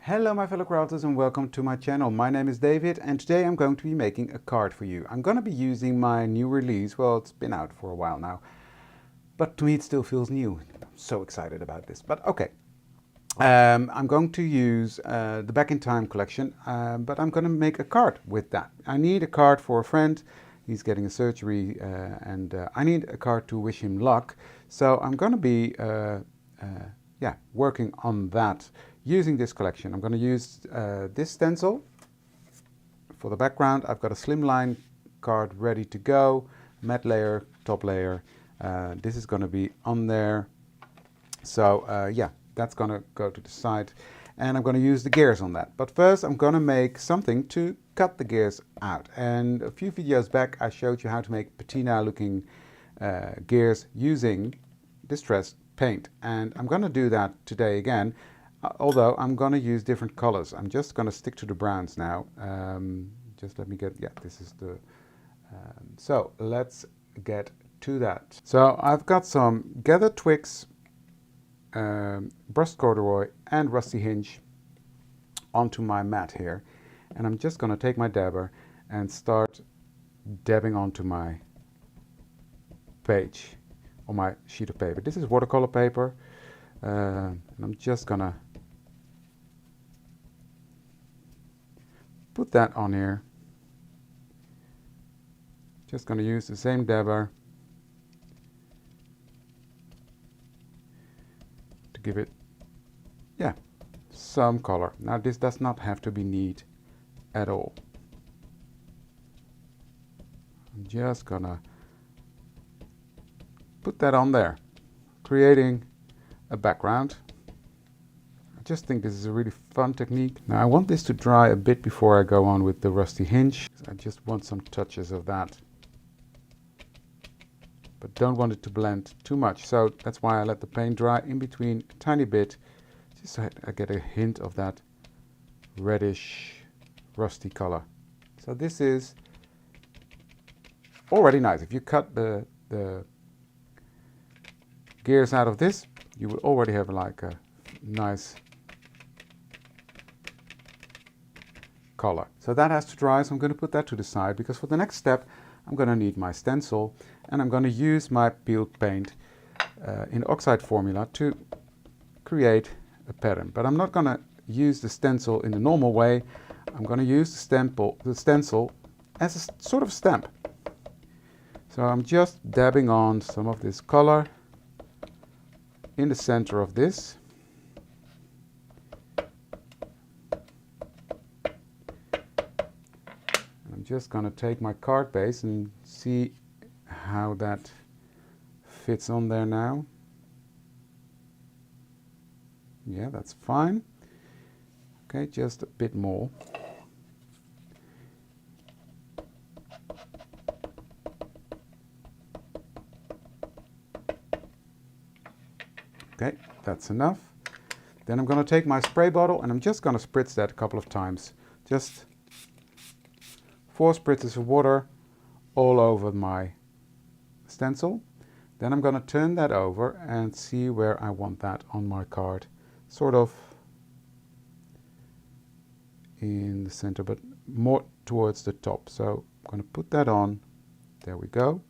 Hello my fellow crafters and welcome to my channel. My name is David and today I'm going to be making a card for you. I'm going to be using my new release. Well, it's been out for a while now, but to me it still feels new. I'm so excited about this, but okay. I'm going to use the Back in Time collection, but I'm going to make a card with that. I need a card for a friend. He's getting a surgery and I need a card to wish him luck. So I'm going to be working on that using this collection. I'm going to use this stencil for the background. I've got a slimline card ready to go, matte layer, top layer. This is going to be on there. So that's going to go to the side and I'm going to use the gears on that. But first I'm going to make something to cut the gears out. And a few videos back I showed you how to make patina looking gears using distressed paint. And I'm going to do that today again. Although I'm going to use different colors. I'm just going to stick to the browns now. Just let me get, this is the, so let's get to that. So I've got some Gather Twigs, brushed corduroy and rusty hinge onto my mat here. And I'm just going to take my dabber and start dabbing onto my page, on my sheet of paper. This is watercolor paper. And I'm just going to put that on here. Just going to use the same dabber to give it, some color. Now this does not have to be neat at all. I'm just gonna put that on there, creating a background. I just think this is a really fun technique. Now I want this to dry a bit before I go on with the rusty hinge. I just want some touches of that, but don't want it to blend too much. So that's why I let the paint dry in between a tiny bit, just so I get a hint of that reddish rusty color. So this is already nice. If you cut the gears out of this, you will already have like a nice color. So that has to dry, so I'm going to put that to the side because for the next step I'm going to need my stencil and I'm going to use my peeled paint in oxide formula to create a pattern. But I'm not going to use the stencil in the normal way. I'm going to use the stencil as a sort of stamp. So I'm just dabbing on some of this color in the center of this. I'm just going to take my card base and see how that fits on there now. Yeah, that's fine. Okay, just a bit more. Okay, that's enough. Then I'm going to take my spray bottle and I'm just going to spritz that a couple of times. Just 4 spritzes of water all over my stencil. Then I'm going to turn that over and see where I want that on my card. Sort of in the center, but more towards the top. So I'm going to put that on. There we go.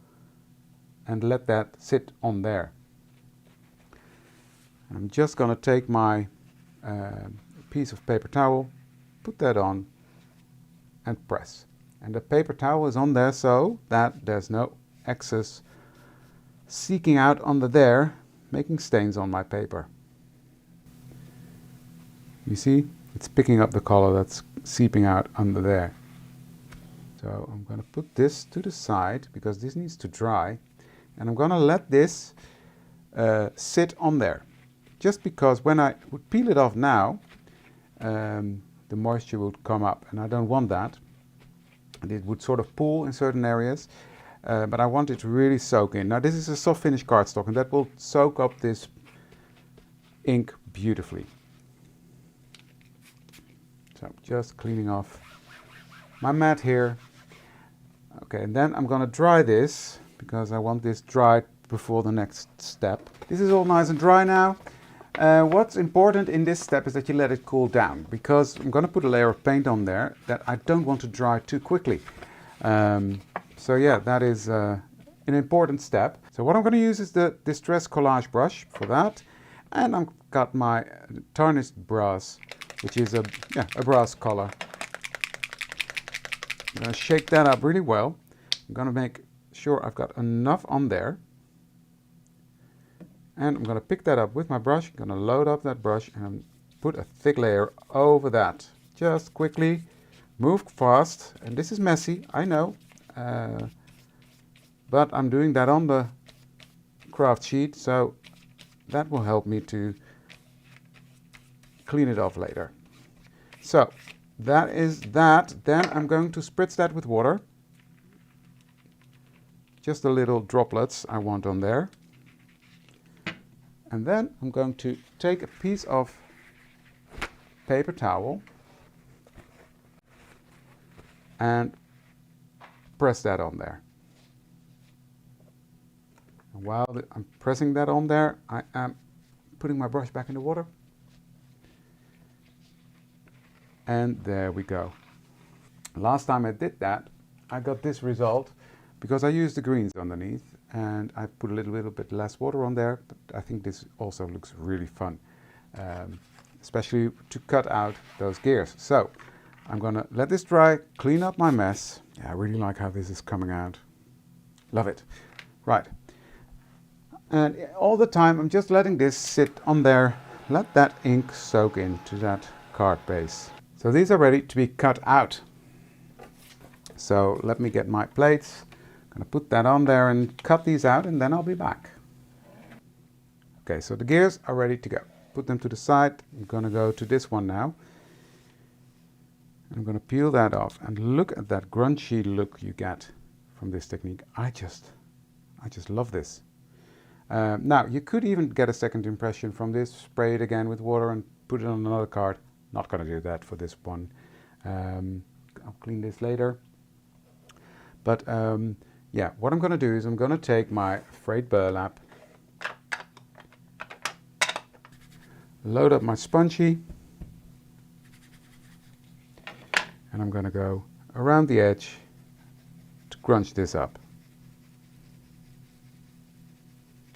And let that sit on there. I'm just going to take my piece of paper towel, put that on and press. And the paper towel is on there so that there's no excess seeking out under there, making stains on my paper. You see, it's picking up the color that's seeping out under there. So I'm going to put this to the side because this needs to dry. And I'm going to let this sit on there. Just because when I would peel it off now, the moisture would come up and I don't want that. And it would sort of pool in certain areas, but I want it to really soak in. Now this is a soft finish cardstock and that will soak up this ink beautifully. So I'm just cleaning off my mat here. Okay, and then I'm going to dry this because I want this dried before the next step. This is all nice and dry now. What's important in this step is that you let it cool down, because I'm going to put a layer of paint on there that I don't want to dry too quickly. So yeah, that is an important step. So what I'm going to use is the Distress Collage brush for that, and I've got my tarnished brass, which is a brass color. I'm going to shake that up really well. I'm going to make sure I've got enough on there. And I'm going to pick that up with my brush. I'm going to load up that brush and put a thick layer over that. Just quickly, move fast. And this is messy, I know. But I'm doing that on the craft sheet, so that will help me to clean it off later. So that is that. Then I'm going to spritz that with water. Just the little droplets I want on there. And then I'm going to take a piece of paper towel and press that on there. And while I'm pressing that on there, I am putting my brush back in the water. And there we go. Last time I did that, I got this result because I used the greens underneath and I put a little bit less water on there, but I think this also looks really fun, especially to cut out those gears. So I'm gonna let this dry, clean up my mess. Yeah, I really like how this is coming out. Love it. Right. And all the time I'm just letting this sit on there, let that ink soak into that card base. So these are ready to be cut out. So let me get my plates. I'm going to put that on there and cut these out, and then I'll be back. Okay, so the gears are ready to go. Put them to the side. I'm going to go to this one now. I'm going to peel that off, and look at that grungy look you get from this technique. I just love this. Now you could even get a second impression from this. Spray it again with water and put it on another card. Not going to do that for this one. I'll clean this later. But yeah, what I'm going to do is I'm going to take my frayed burlap, load up my spongy, and I'm going to go around the edge to crunch this up.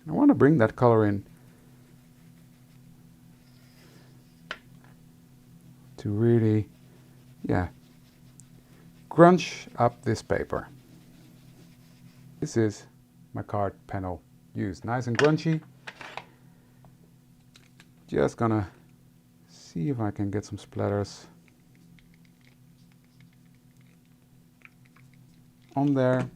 I want to bring that color in to really, yeah, crunch up this paper. This is my card panel used, nice and grungy. Just gonna see if I can get some splatters on there.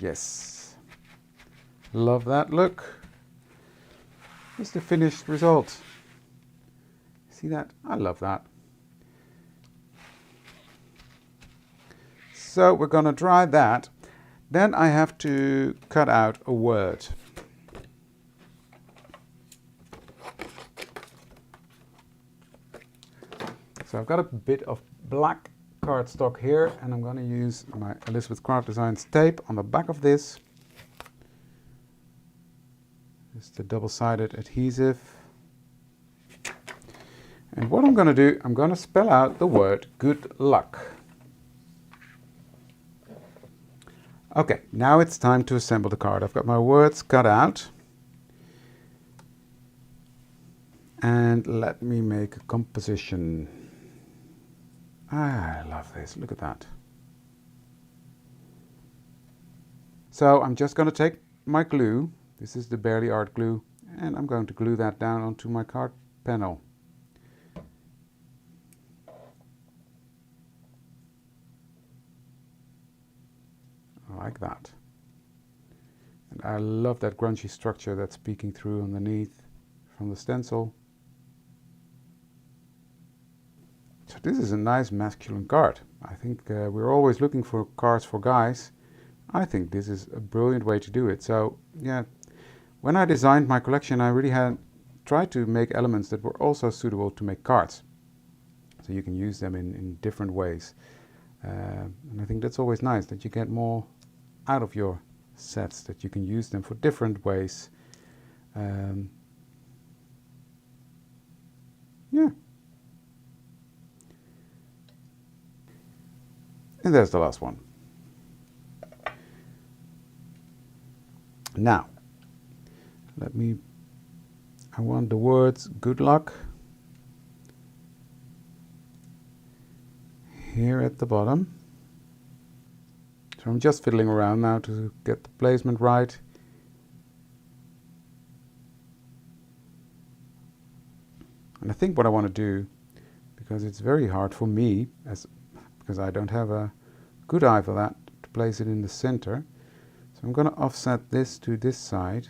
Yes, love that look. Here's the finished result. See that? I love that. So we're going to dry that. Then I have to cut out a word. So I've got a bit of black cardstock here, and I'm going to use my Elizabeth Craft Designs tape on the back of this. It's the double-sided adhesive. And what I'm going to do, I'm going to spell out the word good luck. Okay, now it's time to assemble the card. I've got my words cut out. And let me make a composition. I love this, look at that. So I'm just going to take my glue. This is the Barely Art glue, and I'm going to glue that down onto my card panel. Like that. And I love that grungy structure that's peeking through underneath from the stencil. So this is a nice masculine card. I think we're always looking for cards for guys. I think this is a brilliant way to do it. So yeah, when I designed my collection, I really had tried to make elements that were also suitable to make cards. So you can use them in different ways. And I think that's always nice, that you get more out of your sets, that you can use them for different ways. Yeah. And there's the last one. Now, I want the words good luck here at the bottom. So I'm just fiddling around now to get the placement right. And I think what I want to do, because it's very hard for me, because I don't have a good eye for that, to place it in the center. So I'm going to offset this to this side.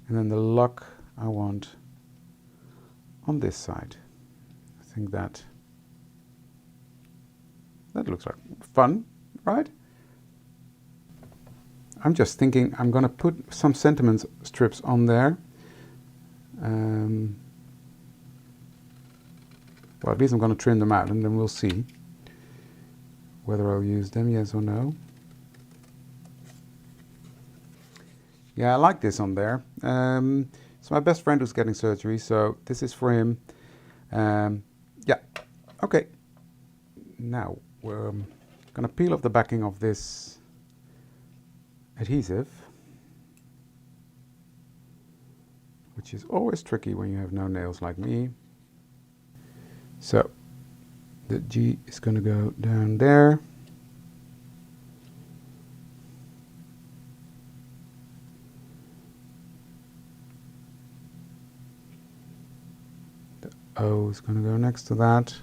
And then the luck I want on this side. I think that looks like fun, right? I'm just thinking I'm going to put some sentiment strips on there. Well, at least I'm going to trim them out, and then we'll see whether I'll use them, yes or no. Yeah, I like this on there. It's my best friend who's getting surgery, so this is for him. Yeah, okay. Now we're going to peel off the backing of this adhesive, which is always tricky when you have no nails like me. So the G is going to go down there. The O is going to go next to that.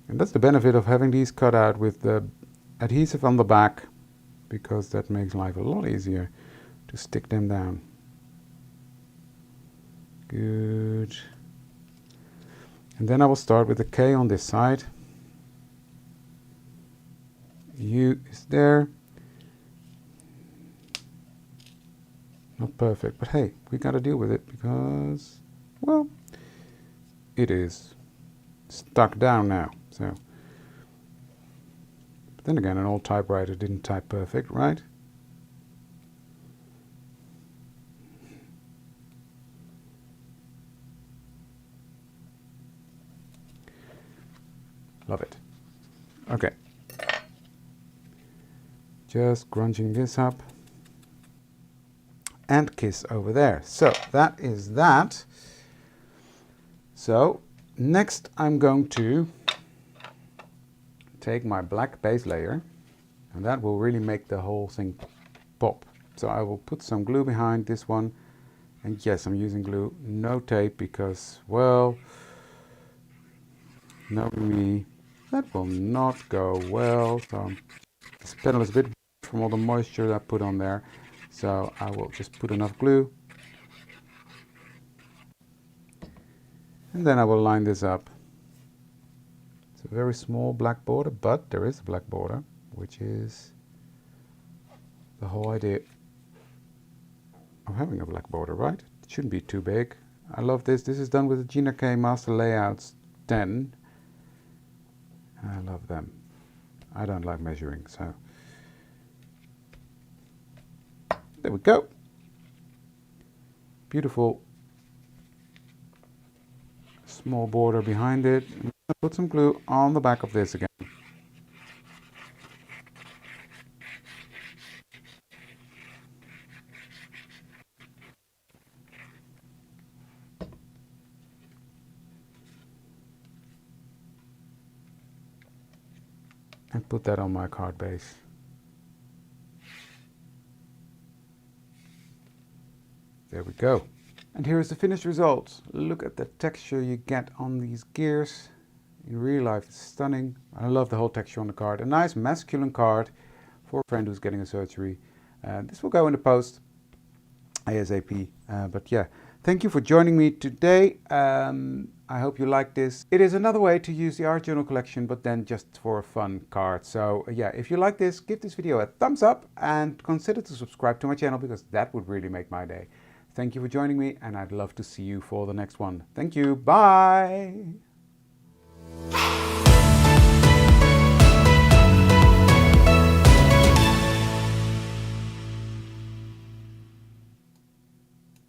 And that's the benefit of having these cut out with the adhesive on the back, because that makes life a lot easier to stick them down. Good. And then I will start with the K on this side. U is there. Not perfect, but hey, we got to deal with it because, well, it is stuck down now. So, but then again, an old typewriter didn't type perfect, right? Love it. Okay. Just grunging this up. And kiss over there. So that is that. So next I'm going to take my black base layer, and that will really make the whole thing pop. So I will put some glue behind this one, and yes, I'm using glue, no tape, because, well, know me, that will not go well. So this panel is a bit from all the moisture that I put on there, so I will just put enough glue, and then I will line this up. It's a very small black border, but there is a black border, which is the whole idea of having a black border, right? It shouldn't be too big. I love this. This is done with the Gina K Master Layouts 10. I love them. I don't like measuring, so there we go. Beautiful small border behind it. I'm going to put some glue on the back of this again. And put that on my card base. There we go. And here is the finished result. Look at the texture you get on these gears. In real life, it's stunning. I love the whole texture on the card. A nice masculine card for a friend who's getting a surgery. This will go in the post ASAP. But yeah, thank you for joining me today. I hope you like this. It is another way to use the art journal collection, but then just for a fun card. So yeah, if you like this, give this video a thumbs up and consider to subscribe to my channel, because that would really make my day. Thank you for joining me, and I'd love to see you for the next one. Thank you. Bye.